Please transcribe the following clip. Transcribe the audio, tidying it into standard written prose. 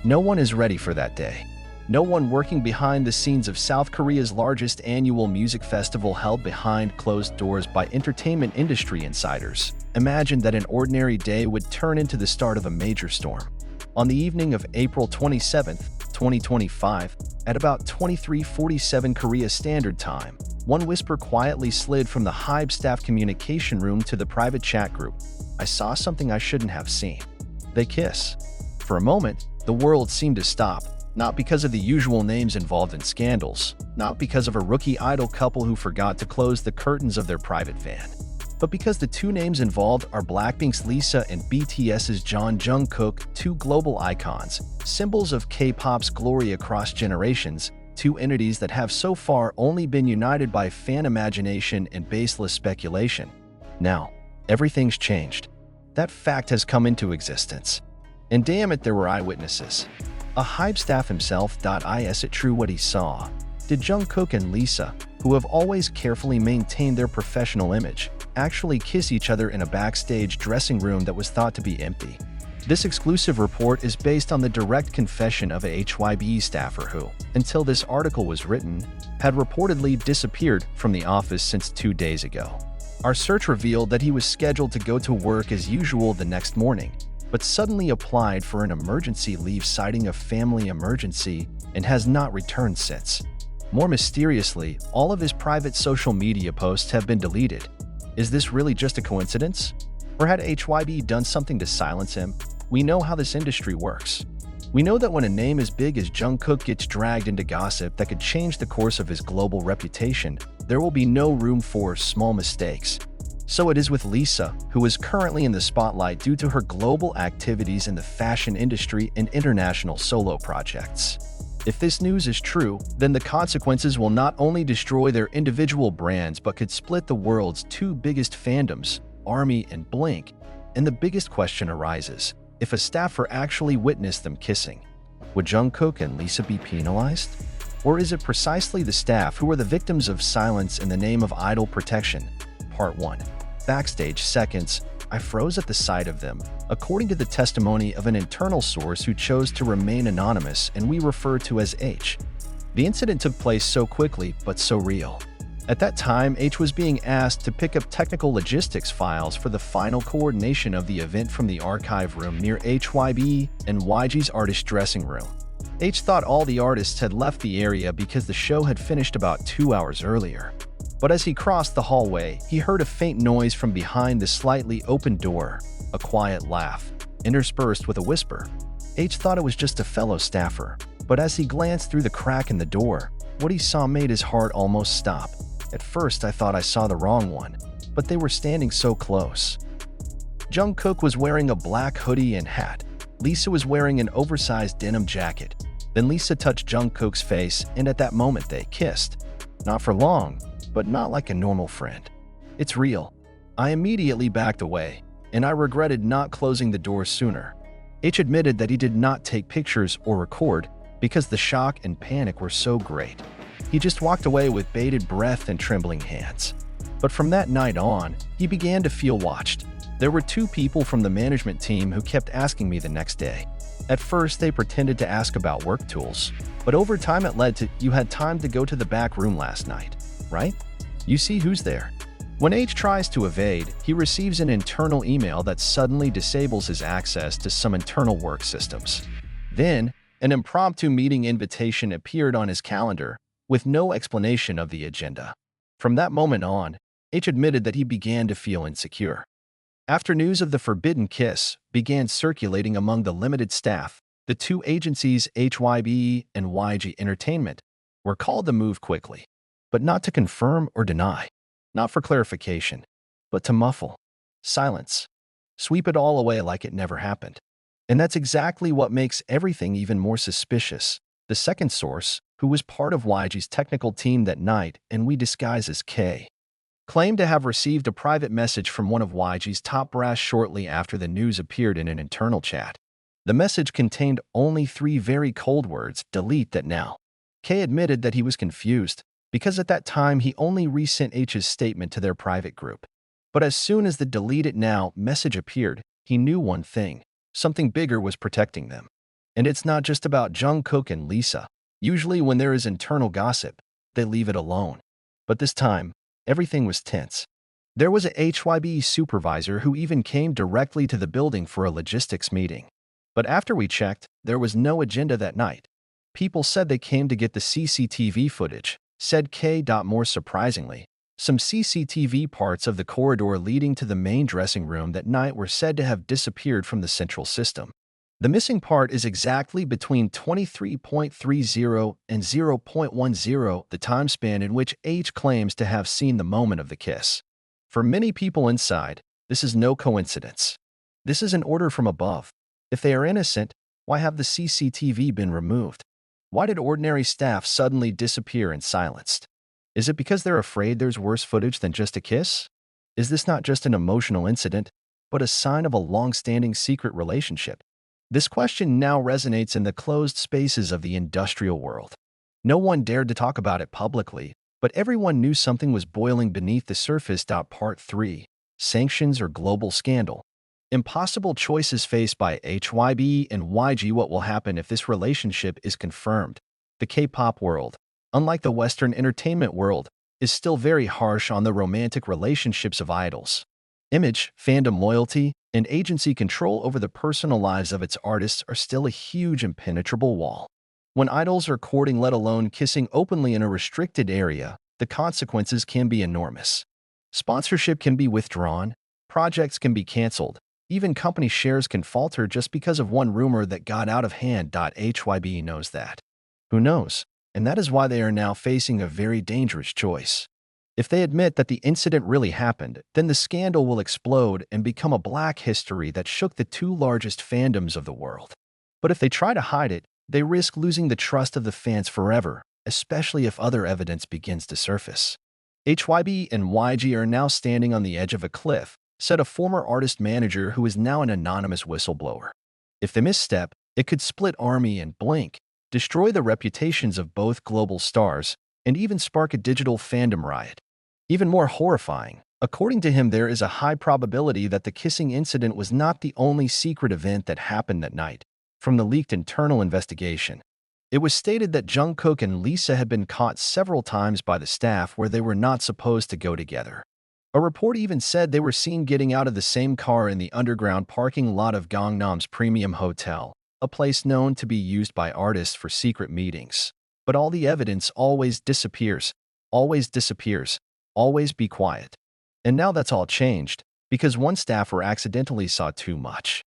No one is ready for that day. No one working behind the scenes of South Korea's largest annual music festival held behind closed doors by entertainment industry insiders imagined that an ordinary day would turn into the start of a major storm. On the evening of April 27, 2025, at about 23:47 Korea Standard Time, one whisper quietly slid from the Hybe staff communication room to the private chat group. I saw something I shouldn't have seen. They kiss. For a moment, the world seemed to stop, not because of the usual names involved in scandals, not because of a rookie idol couple who forgot to close the curtains of their private van, but because the two names involved are Blackpink's Lisa and BTS's Jungkook, two global icons, symbols of K-pop's glory across generations, two entities that have so far only been united by fan imagination and baseless speculation. Now, everything's changed. That fact has come into existence. And damn it, there were eyewitnesses. A Hybe staff himself. Is it true what he saw? Did Jungkook and Lisa, who have always carefully maintained their professional image, actually kiss each other in a backstage dressing room that was thought to be empty? This exclusive report is based on the direct confession of a Hybe staffer who, until this article was written, had reportedly disappeared from the office since 2 days ago. Our search revealed that he was scheduled to go to work as usual the next morning, but suddenly applied for an emergency leave citing a family emergency and has not returned since. More mysteriously, all of his private social media posts have been deleted. Is this really just a coincidence? Or had Hybe done something to silence him? We know how this industry works. We know that when a name as big as Jungkook gets dragged into gossip that could change the course of his global reputation, there will be no room for small mistakes. So it is with Lisa, who is currently in the spotlight due to her global activities in the fashion industry and international solo projects. If this news is true, then the consequences will not only destroy their individual brands but could split the world's two biggest fandoms, ARMY and Blink. And the biggest question arises, if a staffer actually witnessed them kissing, would Jungkook and Lisa be penalized? Or is it precisely the staff who are the victims of silence in the name of idol protection? Part 1. Backstage seconds. I froze at the sight of them, according to the testimony of an internal source who chose to remain anonymous and we refer to as H. The incident took place so quickly, but so real. At that time, H was being asked to pick up technical logistics files for the final coordination of the event from the archive room near Hybe and YG's artist dressing room. H thought all the artists had left the area because the show had finished about 2 hours earlier. But as he crossed the hallway, he heard a faint noise from behind the slightly open door, a quiet laugh, interspersed with a whisper. H thought it was just a fellow staffer, but as he glanced through the crack in the door, what he saw made his heart almost stop. At first, I thought I saw the wrong one, but they were standing so close. Jungkook was wearing a black hoodie and hat. Lisa was wearing an oversized denim jacket. Then Lisa touched Jungkook's face, and at that moment they kissed. Not for long, but not like a normal friend. It's real. I immediately backed away, and I regretted not closing the door sooner. H admitted that he did not take pictures or record because the shock and panic were so great. He just walked away with bated breath and trembling hands. But from that night on, he began to feel watched. There were 2 people from the management team who kept asking me the next day. At first, they pretended to ask about work tools, but over time it led to, "You had time to go to the back room last night, right? You see who's there." When H tries to evade, he receives an internal email that suddenly disables his access to some internal work systems. Then, an impromptu meeting invitation appeared on his calendar, with no explanation of the agenda. From that moment on, H admitted that he began to feel insecure. After news of the forbidden kiss began circulating among the limited staff, the 2 agencies Hybe and YG Entertainment were called to move quickly, but not to confirm or deny, not for clarification, but to muffle, silence, sweep it all away like it never happened. And that's exactly what makes everything even more suspicious. The second source, who was part of YG's technical team that night and we disguise as K, claimed to have received a private message from one of YG's top brass shortly after the news appeared in an internal chat. The message contained only 3 very cold words: "Delete that now." K admitted that he was confused, because at that time he only resent H's statement to their private group. But as soon as the "delete it now" message appeared, he knew one thing: something bigger was protecting them. And it's not just about Jungkook and Lisa. Usually when there is internal gossip, they leave it alone. But this time, everything was tense. There was a Hybe supervisor who even came directly to the building for a logistics meeting. But after we checked, there was no agenda that night. People said they came to get the CCTV footage, said K. More surprisingly, some CCTV parts of the corridor leading to the main dressing room that night were said to have disappeared from the central system. The missing part is exactly between 23.30 and 0.10, the time span in which H claims to have seen the moment of the kiss. For many people inside, this is no coincidence. This is an order from above. If they are innocent, why have the CCTV been removed? Why did ordinary staff suddenly disappear and silenced? Is it because they're afraid there's worse footage than just a kiss? Is this not just an emotional incident, but a sign of a long-standing secret relationship? This question now resonates in the closed spaces of the industrial world. No one dared to talk about it publicly, but everyone knew something was boiling beneath the surface. Part 3. Sanctions or Global Scandal. Impossible choices faced by Hybe and YG. What will happen if this relationship is confirmed? The K-pop world, unlike the Western entertainment world, is still very harsh on the romantic relationships of idols. Image, fandom loyalty, and agency control over the personal lives of its artists are still a huge impenetrable wall. When idols are courting, let alone kissing openly in a restricted area, the consequences can be enormous. Sponsorship can be withdrawn, projects can be canceled, even company shares can falter just because of one rumor that got out of hand. Hybe knows that. Who knows? And that is why they are now facing a very dangerous choice. If they admit that the incident really happened, then the scandal will explode and become a black history that shook the two largest fandoms of the world. But if they try to hide it, they risk losing the trust of the fans forever, especially if other evidence begins to surface. Hybe and YG are now standing on the edge of a cliff, said a former artist manager who is now an anonymous whistleblower. If they misstep, it could split ARMY and Blink, destroy the reputations of both global stars, and even spark a digital fandom riot. Even more horrifying, according to him, there is a high probability that the kissing incident was not the only secret event that happened that night. From the leaked internal investigation, it was stated that Jungkook and Lisa had been caught several times by the staff where they were not supposed to go together. A report even said they were seen getting out of the same car in the underground parking lot of Gangnam's Premium Hotel, a place known to be used by artists for secret meetings. But all the evidence always disappears. Always disappears. Always be quiet. And now that's all changed, because one staffer accidentally saw too much.